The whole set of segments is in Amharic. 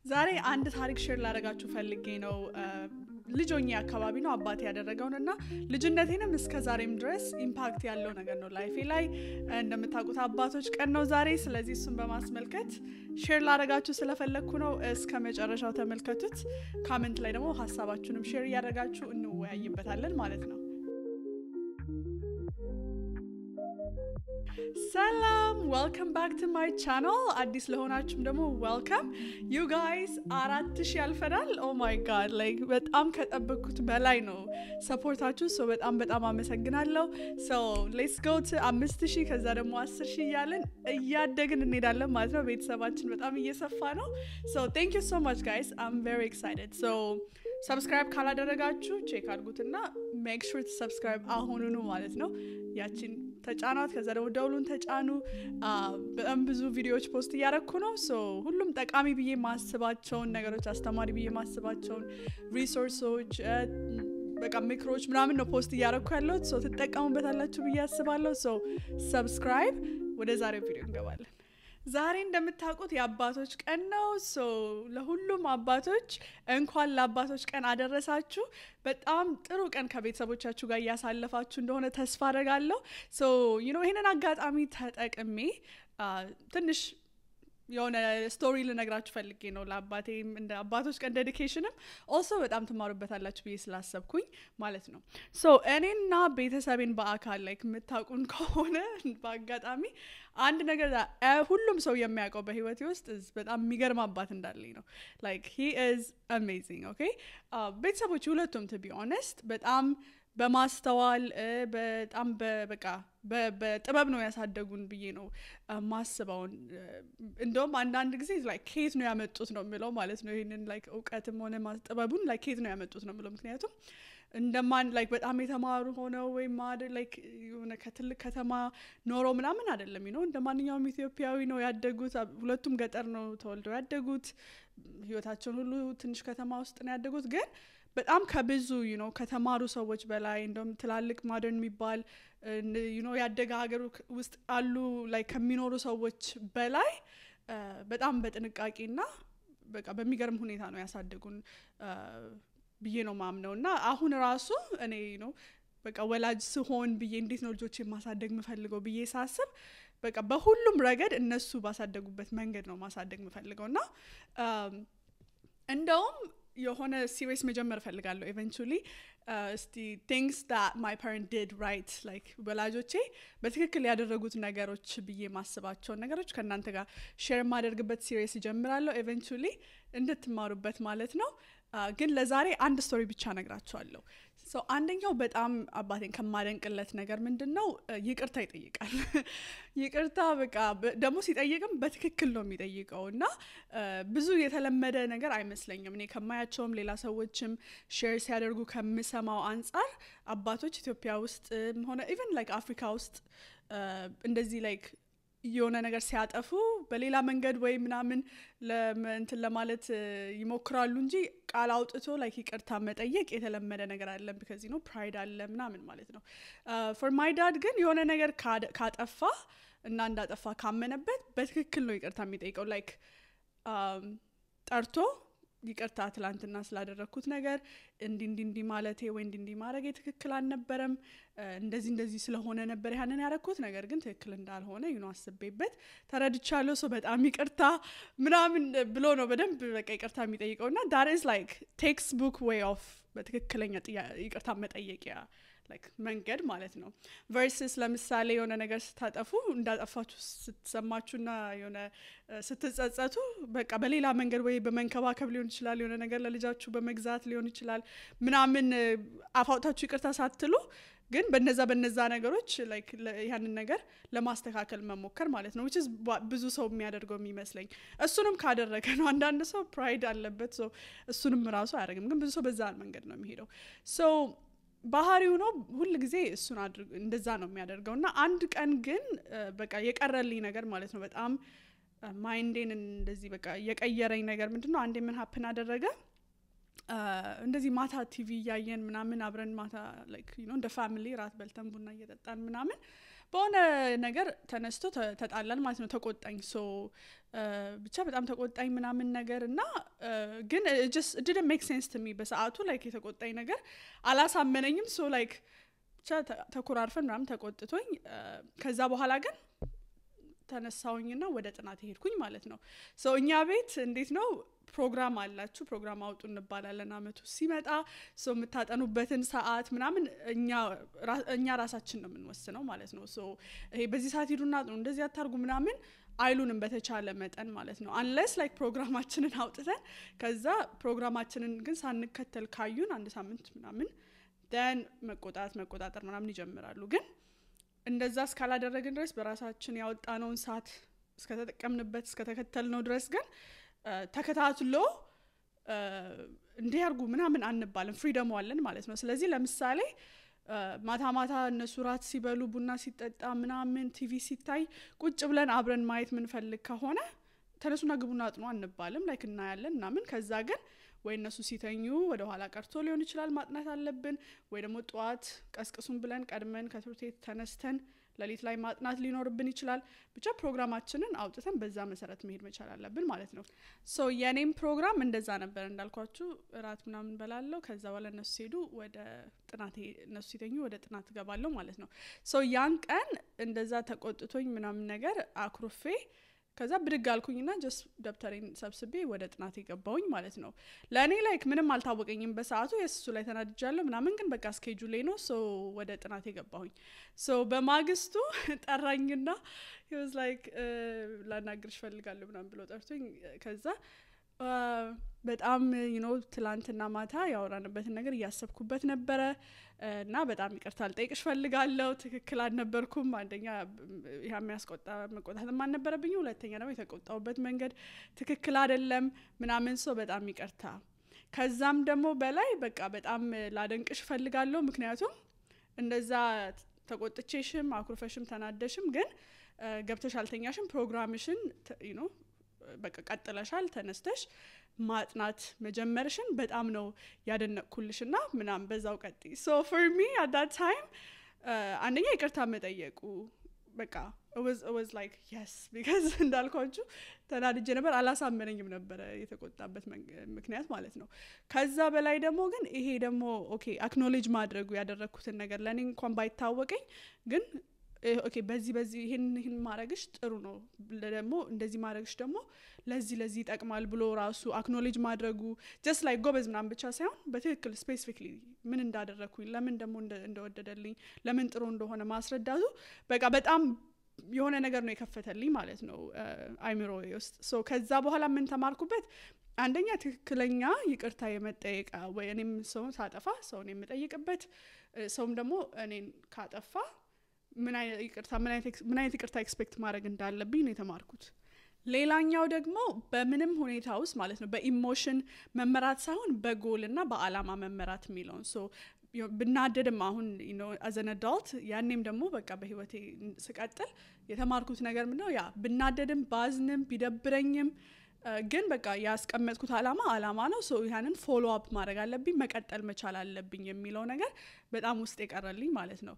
ዛሬ አንድ ታሪክ ሼር ላደርጋችሁ ፈልጌ ነው ልጆኛ አካባቢ ነው አባቴ ያደረገውና ልጅነቴንም እስከ ዛሬም ድረስ ኢምፓክት ያለው ነገር ነው ላይፌ ላይ እንደምታውቁት አባቶች ቀን ነው ዛሬ ስለዚህ እሱን በማስመልከት ሼር ላደርጋችሁ ስለፈለኩ ነው እስከ መጨረሻው ተመልከቱት ኮሜንት ላይ ደግሞ ሐሳባችሁንም ሼር ያደርጋችሁ እንወያይበታለን ማለት ነው Salam, welcome back to my channel. Addis ለሆናችሁም ደግሞ welcome. You guys 4000 ያልፈናል. Oh my god, like በጣም ከጠበቅኩት በላይ ነው ሰፖርታችሁ so በጣም አመሰግናለሁ. So, let's go to 5000 ከዛ ደግሞ 10000 ያለን እያደግን እንሄዳለን ማለት ነው. ቤተሰባችን በጣም እየሰፋ ነው. So, thank you so much guys. I'm very excited. So, subscribe ካላደረጋችሁ ቼክ አድርጉትና make sure to subscribe አሁኑኑ ማለት ነው. ያቺን ተጫናት ከዛ ደግሞ ደውሉን ተጫኑ በጣም ብዙ ቪዲዮዎች ፖስት ያደረኩ ነው ሶ ሁሉም ጠቃሚ ብዬ ማስባቸው ነገሮች አስተማሪ ብዬ ማስባቸው ሪሶርሶች በቃ ሚክሮች ምናምን ነው ፖስት ያደረኩ ያለው ሶ ተጠቀሙበታላችሁ ብዬ አስባለሁ ሶ ሰብስክራይብ ወደ ዛሬው ቪዲዮ እንገባለን ዛሬ እንደምታውቁት የአባቶች ቀን ነው ሶ ለሁሉም አባቶች እንኳን ለአባቶች ቀን አደረሳችሁ በጣም ጥሩ ቀን ከቤተሰቦቻችሁ ጋር ያሳለፋችሁ እንደሆነ ተስፋ አደርጋለሁ ሶ ይሄንን አጋጣሚ ተጠቅሜ ትንሽ የሆነ ስቶሪ ልነግራችሁ ፈልጌ ነው ለአባቴ እንደ አባቶች ቀን ዴዲኬሽንም also በጣም ትማሩበታላችሁ ብዬ ስላሰብኩኝ ማለት ነው ሶ እኔና ቤተሰቤን በአካል like የምታውቁን ከሆነ በአጋጣሚ አንድ ነገር ሁሉም ሰው የሚያውቀው በህይወቴ ውስጥ በጣም የሚገርም አባት እንዳለኝ ነው like he is amazing okay ቤተሰቦች ሁለቱም to be honest በጣም በማስተዋል በጣም በቃ በጥበብ ነው ያሳደጉን ብዬ ነው ማስበው እንደውም አንዳንድ ጊዜ like ኬት ነው ያመጡት ነው የሚለው ማለት ነው ይሄንን like ዕውቀትም ሆነ ጥበቡን like ኬት ነው ያመጡት ነው የሚለው ምክንያቱም እንደማን like በጣም የተማሩ ሆነው ወይ ማደር like የሆነ ከትልቅ ከተማ ኖሮ ምናምን አይደለም እንደማንኛውም ኢትዮጵያዊ ነው ያደጉት ሁለቱም ገጠር ነው ተወልደው ያደጉት ህይወታቸውን ሁሉ ትንሽ ከተማ ውስጥ ነው ያደጉት ግን በጣም ከብዙ ከተማሩ ሰዎች በላይ እንደም ትላልቅ ማደርን የሚባል ያደገ ሀገር ውስጥ አሉ ላይ ከሚኖሩ ሰዎች በላይ በጣም በጥንቃቄና በቃ በሚገርም ሁኔታ ነው ያሳደጉን ብዬ ነው ማምነውና አሁን ራሱ እኔ በቃ ወላጅ ስሆን ብዬ እንዴት ነው ልጆቼ ማሳደግ ምፈልገው ብዬ ሳስብ በቃ በሁሉም ረገድ እነሱ ባሳደጉበት መንገድ ነው ማሳደግ ምፈልገውና እንደውም የሆነ ሲሪየስ መጀመር ፈልጋለሁ eventually things that my parent did right like ወላጆቼ በትክክል ያደረጉት ነገሮች ብዬ ማስባቸው ነገሮች ከናንተ ጋር ሼር ማደርግበት ሲሪየስ ጀምራለሁ eventually እንድትማሩበት ማለት ነው ግን ለዛሬ አንድ ስቶሪ ብቻ ነግራችኋለሁ ሶ አንደኛው በጣም አባቴን ከማደንቅለት ነገር ምንድነው ይቅርታ ይጠይቃል ይቅርታ በቃ ደሞ ሲጠይቅም በትክክል ነው የሚጠይቀውና ብዙ የተለመደ ነገር አይመስለኝም እኔ ከማያቸውም ሌላ ሰዎችም ሼር ሲያደርጉ ከምሰማው አንፃር አባቶች ኢትዮጵያ ውስጥ ሆነ even like አፍሪካ ውስጥ እንደዚህ like የሆነ ነገር ሲያጠፉ በሌላ መንገድ ወይ ምናምን ለእንትን ለማለት ይሞክራሉ እንጂ ቃል አውጥቶ like ይቅርታ መጠየቅ የተለመደ ነገር አይደለም because pride አለ ምናምን ማለት ነው for my dad ግን የሆነ ነገር ካጠፋ እና እንዳጠፋ ካመነበት በትክክል ነው ይቅርታ የሚጠይቀው like ጠርቶ ይቅርታ ትላንትና ስላደረኩት ነገር እንዲ ማለቴ ወይ እንዲ ማረግ ትክክል አልነበረም እንደዚህ ስለሆነ ነበር ያንን ያረኩት ነገር ግን ትክክል እንዳልሆነ አስቤበት ተረድቻለሁ so በጣም ይቅርታ ምናምን ብሎ ነው በደንብ በቃ ይቅርታ የሚጠይቀውና that is like textbook way of በትክክለኛ ይቅርታ መጠየቂያ like መንገድ ማለት ነው versus ለምሳሌ የሆነ ነገር ስታጠፉ እንዳጠፋችሁ ስትሰማችሁና የሆነ ስትጸጸቱ በቃ በሌላ መንገድ ወይ በመንከባከብ ሊሆን ይችላል የሆነ ነገር ለልጃችሁ በመግዛት ሊሆን ይችላል ምናምን አፋውታችሁ ይቅርታ ሳትሉ ግን በነዛ ነገሮች like ያንን ነገር ለማስተካከል መሞከር ማለት ነው which is ብዙ ሰው የሚያደርገው የሚመስለኝ እሱንም ካደረገ ነው አንዳንድ ሰው pride አለበት so እሱንም ራሱ አያደርግም ግን ብዙ ሰው በዛ መንገድ ነው የሚሄደው so ባህሪው ነው ሁሉ ጊዜ እሱን አድርጎ እንደዛ ነው የሚያደርገውና አንድ ቀን ግን በቃ የቀረልኝ ነገር ማለት ነው በጣም ማይንዴን እንደዚህ በቃ የቀየረኝ ነገር ምንድነው አንዴ ምን happen አደረገ እንደዚህ ማታ ቲቪ ያየን ምናምን አብረን ማታ like እንደ ፋሚሊ ራት በልተን ቡና እየጠጣን ምናምን በሆነ ነገር ተነስቶ ተጣላን ማለት ነው ተቆጣኝ ሶ ብቻ በጣም ተቆጣኝ ምናምን ነገር እና ግን just it didn't make sense to me በሰዓቱ like የተቆጣኝ ነገር አላሳመነኝም ሶ like ብቻ ተኮራርፈን ምናምን ተቆጥቶኝ ከዛ በኋላ ግን ተነሳውኝና ወደ ጥናት ሄድኩኝ ማለት ነው ሶ እኛ ቤት እንዴት ነው ፕሮግራም አላችሁ ፕሮግራም አውጡ እንባላለን አመቱ ሲመጣ ሶ የምታጠኑበትን ሰዓት ምናምን እኛ ራሳችን ነው የምንወስነው ማለት ነው ሶ ይሄ በዚህ ሰዓት ሄዱና እንደዚህ አታርጉ ምናምን አይሉንም በተቻለ መጠን ማለት ነው unless like ፕሮግራማችንን አውጥተን ከዛ ፕሮግራማችንን ግን ሳንከተል ካዩን አንድ ሳምንት ምናምን then መቆጣጠር ምናምን ይጀምራሉ ግን እንደዛ እስካላደረግን ድረስ በራሳችን ያወጣነውን ሰዓት እስከተጠቀምንበት እስከተከተልነው ድረስ ግን ተከታትሎ እንዲያርጉ ምናምን አንባልም ፍሪደም አለን ማለት ነው ስለዚህ ለምሳሌ ማታ እነሱ ራት ሲበሉ ቡና ሲጠጣ ምናምን ቲቪ ሲታይ ቁጭ ብለን አብረን ማየት ምን ፈልግ ከሆነ ተነሱና ግቡና አጥኑ አንባልም ላይክ እናያለን ምናምን ከዛ ግን ወይ እነሱ ሲተኙ ወደ ኋላ ቀርቶ ሊሆን ይችላል ማጥናት አለብን ወይ ደግሞ ጧት ቀስቅሱን ብለን ቀድመን ከትምህርት ቤት ተነስተን ለሊት ላይ ማጥናት ሊኖርብን ይችላል ብቻ ፕሮግራማችንን አውጥተን በዛ መሰረት መሄድ መቻል አለብን ማለት ነው ሶ የኔም ፕሮግራም እንደዛ ነበር እንዳልኳችሁ ራት ምናምን በላለው ከዛ በኋላ እነሱ ሄዱ ወደ ጥናት እነሱ ሲተኙ ወደ ጥናት ገባለው ማለት ነው ሶ ያን ቀን እንደዛ ተቆጥቶኝ ምናምን ነገር አክሮፌ ከዛ ብድግ አልኩኝና just ደብተሬን ሰብስቤ ወደ ጥናት ገባሁኝ ማለት ነው ለኔ ላይክ ምንም አልታወቀኝም በሰዓቱ የሱ ላይ ተናድጃለሁ ምናምን ግን በቃ ስኬጁሌ ነው ሶ ወደ ጥናት ገባሁኝ ሶ በማግስቱ ጠራኝና he was like ላናግርሽ ፈልጋለሁ ምናምን ብሎ ጠርቶኝ ከዛ በጣም ትላንትና ማታ ያወራንበትን ነገር ያሰብኩበት ነበር እና በጣም ይቅርታ ልጠይቅሽ ፈልጋለሁ ትክክል አልነበርኩም አንደኛ መቆጣትም አልነበረብኝ ሁለተኛ ደግሞ የተቆጣውበት መንገድ ትክክል አይደለም ምናምን ሰው በጣም ይቅርታ ከዛም ደግሞ በላይ በቃ በጣም ላደንቅሽ ፈልጋለሁ ምክንያቱም እንደዛ ተቆጥቼሽም አኩርፈሽም ተናደሽም ግን ገብተሽ አልተኛሽም ፕሮግራምሽን በቃ ቀጥለሻል ተነስተሽ ማጥናት መጀመርሽን በጣም ነው ያደነቅኩልሽና ምናም በዛው ቀጥይ so for me at that time አንደኛ ይቅርታ መጠየቁ በቃ it was like yes because እንዳልኳችሁ ተናድጄ ነበር አላሳመነኝም ነበር የተቆጣበት ምክንያት ማለት ነው ከዛ በላይ ደግሞ ግን ይሄ ደግሞ ኦኬ አክኖሌጅ ማድረጉ ያደረኩትን ነገር ለኔ እንኳን ባይታወቀኝ ግን ኦኬ በዚህ ይሄን ማረግሽ ጥሩ ነው ደግሞ እንደዚህ ማረግሽ ደግሞ ለዚህ ይጠቅማል ብሎ ራሱ አክኖሌጅ ማድረጉ just like ጎበዝ ምናምን ብቻ ሳይሆን በትክክል ስፔሲፊክሊ ምን እንዳደረኩኝ ለምን ደግሞ እንደወደደልኝ ለምን ጥሩ እንደሆነ ማስረዳቱ በቃ በጣም የሆነ ነገር ነው የከፈተልኝ ማለት ነው አይምሮዬ ውስጥ ሶ ከዛ በኋላ ምን ተማርኩበት አንደኛ ትክክለኛ ይቅርታ የመጠየቅ ወይ እኔም ሰው ሳጠፋ ሰው ነው የምጠይቅበት ሰውም ደግሞ እኔን ካጠፋ ምን አይነት ይቅርታ ኤክስፔክት ማድረግ እንዳለብኝ ነው የተማርኩት ሌላኛው ደግሞ በምንም ሁኔታ ውስጥ ማለት ነው በኢሞሽን መመራት ሳይሆን በጎልና በአላማ መመራት የሚለውን ሶ ብናደድም አሁን as an adult ያኔም ደግሞ በቃ በህይወቴ ስቀጥል የተማርኩት ነገር ምንድነው ያ ብናደድም ባዝንም ቢደብረኝም ግን በቃ ያስቀመጥኩት አላማ ነው ሶ ያንን ፎሎ አፕ ማድረግ አለብኝ መቀጠል መቻል አለብኝ የሚለው ነገር በጣም ውስጥ የቀረልኝ ማለት ነው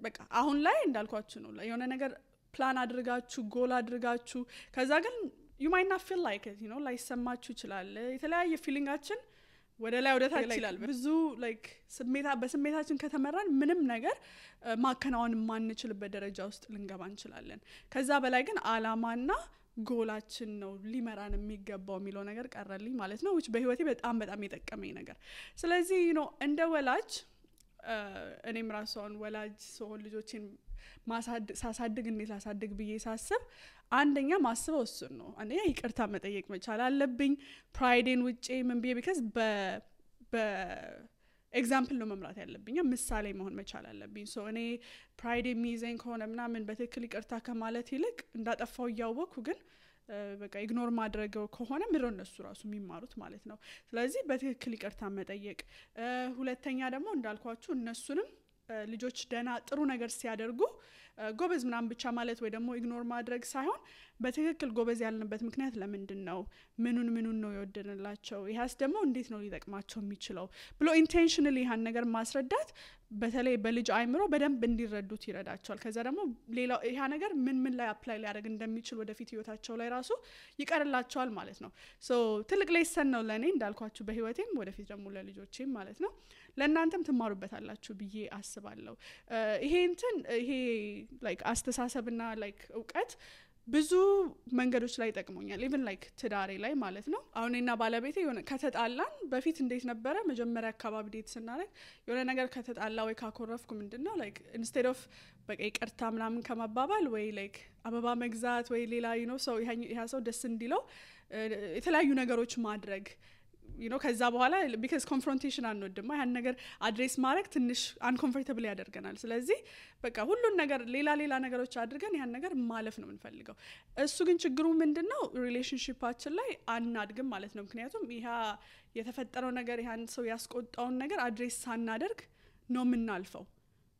በቃ አሁን ላይ እንዳልኳችሁ ነው የሆነ ነገር ፕላን አድርጋችሁ ጎል አድርጋችሁ ከዛ ግን you might not feel like it ላይሰማችሁ ይችላል የተለያየ ፊሊንጋችን ወደ ላይ ወደ ታች ይላል ብዙ like በስሜታችን ከተመራን ምንም ነገር ማከናወን ማንችልበት ደረጃ ውስጥ ልንገባ እንችላለን ከዛ በላይ ግን አላማና ጎላችን ነው ሊመራን የሚገባው የሚለው ነገር ቀረልኝ ማለት ነው which በህይወቴ በጣም የጠቀመኝ ነገር ስለዚህ እንደ ወላጅ እኔም ራሷን ወላጅ ሰው ልጆችን ሳሳድግ እንዴት ላሳድግ ብዬ ሳስብ አንደኛ ማስበው እሱ ነው አንደኛ ይቅርታ መጠየቅ መቻል አለብኝ ፕራይዴን ውጪ ምን ብዬ because ኤግዛምፕል ነው መምራት ያለብኝ ምሳሌ መሆን መቻል አለብኝ ሶ እኔ ፕራይድ የሚይዘኝ ከሆነ ምናምን በትክክል ይቅርታ ከማለት ይልቅ እንዳጠፋው ያወኩ ግን በቃ ኢግኖር ማድረገው ከሆነ ምሮ እነሱ ራሱ የሚማሩት ማለት ነው ስለዚህ በትክክል ይቅርታ መጠየቅ ሁለተኛ ደግሞ እንዳልኳችሁ እነሱንም ልጆች ደና ጥሩ ነገር ሲያደርጉ ጎበዝ ምናምን ብቻ ማለት ወይ ደግሞ ኢግኖር ማድረግ ሳይሆን በትክክል ጎበዝ ያልንበት ምክንያት ለምንድነው ምኑን ነው ይወደንላቸው ይያስ ደግሞ እንዴት ነው ሊጠቅማቸው የሚችለው ብሎ ኢንቴንሽናሊ ያን ነገር ማስረዳት በተለይ በልጅ አይምሮ በደንብ እንዲረዱት ይረዳቸዋል ከዛ ደግሞ ሌላ ያ ነገር ምን ላይ አፕላይ ሊያደርግ እንደሚችል ወደፊት ህይወታቸው ላይ ራሱ ይቀርላቸዋል ማለት ነው ሶ ትልቅ ሌሰን ነው ለኔ እንዳልኳችሁ በህይወቴም ወደፊት ደግሞ ለልጆቼም ማለት ነው ለእናንተም ትማሩበታላችሁ ብዬ አስባለሁ ይሄ ላይክ አስተሳሰብና ላይክ ዕውቀት ብዙ መንገዶች ላይ ጠቅሞኛል ኢቭን ላይክ ትዳሬ ላይ ማለት ነው አሁንና ባለቤቴ የሆነ ከተጣላን በፊት እንዴት ነበረ መጀመሪያ አካባቢ ዴት ስናረግ የሆነ ነገር ከተጣላ ወይ ካኮረፍኩ ምንድነው ላይክ ኢንስቴድ ኦፍ በቃ ይቅርታ ምናምን ከመባባል ወይ ላይክ አበባ መግዛት ወይ ሌላ ሰው ይሄ ሰው ደስ እንዲለው የተለያዩ ነገሮች ማድረግ ከዛ በኋላ because confrontation አንወድማ ያን ነገር አድሬስ ማድረግ ትንሽ uncomfortable ያደርገናል ስለዚህ በቃ ሁሉን ነገር ሌላ ነገሮች አድርገን ያን ነገር ማለፍ ነው የምንፈልገው እሱ ግን ችግሩ ምንድነው ሪሌሽንሺፓችን ላይ አናድግም ማለት ነው ምክንያቱም ይሄ የተፈጠረው ነገር ያን ሰው ያስቆጣውን ነገር አድሬስ ሳናደርግ ነው የምናልፈው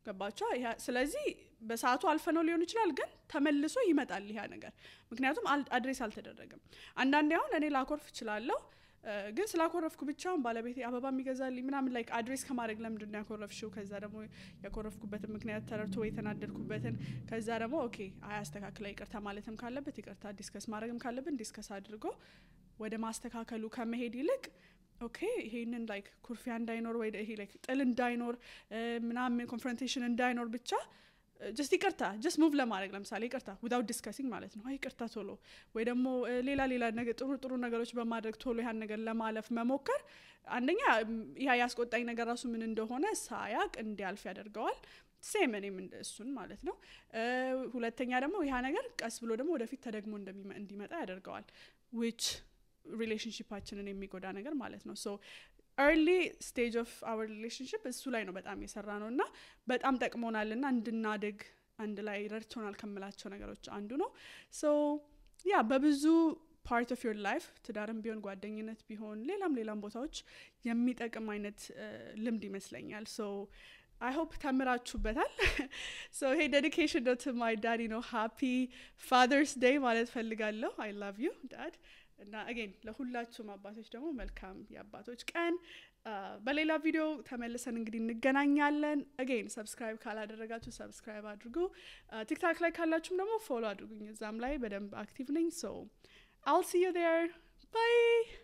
ገባችሁ ስለዚህ በሰዓቱ አልፈነው ሊሆን ይችላል ግን ተመልሶ ይመጣል ይሄ ነገር ምክንያቱም አድሬስ አልተደረገም አንዳንዴ አሁን እኔ ላኮርፍ እችላለሁ ግን ስላኮረፍኩ ብቻውን ባለቤቴ አበባ የሚገዛልኝ ምናምን ላይክ አድሬስ ከማድረግ ለምንድነው ያኮረፍሽው ከዛ ደግሞ ያኮረፍኩበት ምክንያት ተረድቶ ወይ ተናደድኩበትን ከዛ ደግሞ ኦኬ አያስተካክለ ይቅርታ ማለትም ካለበት ይቅርታ ዲስከስ ማድረግም ካለብን ዲስከስ አድርጎ ወደ ማስተካከሉ ከመሄድ ይልቅ ኦኬ ይሄንን ላይክ ኩርፊያ እንዳይኖር ወይ ይሄ ላይክ ጥል እንዳይኖር ምናምን ኮንፍሮንቴሽን እንዳይኖር ብቻ just ይቅርታ just move ለማድረግ ለምሳሌ ይቅርታ without discussing ማለት ነው ይቅርታ ቶሎ ወይ ደግሞ ሌላ ነገር ጥሩ ነገሮች በማድረግ ቶሎ ያን ነገር ለማለፍ መሞከር አንደኛ ያ ያስቆጣኝ ነገር ራሱ ምን እንደሆነ ሳያቅ እንዲያልፍ ያደርገዋል ሴመኔም እንደሱን ማለት ነው ሁለተኛ ደግሞ ያ ነገር ቀስ ብሎ ደግሞ ወደፊት ተደግሞ እንዲመጣ ያደርገዋል which relationshipአችንን የሚጎዳ ነገር ማለት ነው so early stage of our relationship እሱ ላይ ነው በጣም የሰራነውና በጣም ጠቅሞናልና እንድናድግ አንድ ላይ ረድቶናል ከመላቸው ነገሮች አንዱ ነው so በብዙ part of your life ትዳርም ቢሆን ጓደኝነት ቢሆን ሌላም ቦታዎች የሚጠቅም አይነት ልምድ ይመስለኛል so I hope ተምራችሁበታል so hey dedication to my daddy happy Father's Day ማለት ፈልጋለሁ I love you dad እና again ለሁላችሁም አባቶች ደግሞ መልካም የአባቶች ቀን በሌላ ቪዲዮ ተመልሰን እንግዲህ እንገናኛለን again subscribe ካላደረጋችሁ subscribe አድርጉ TikTok ላይ ካላችሁም ደግሞ follow አድርጉኝ እዛም ላይ በደንብ አክቲቭ ነኝ so I'll see you there bye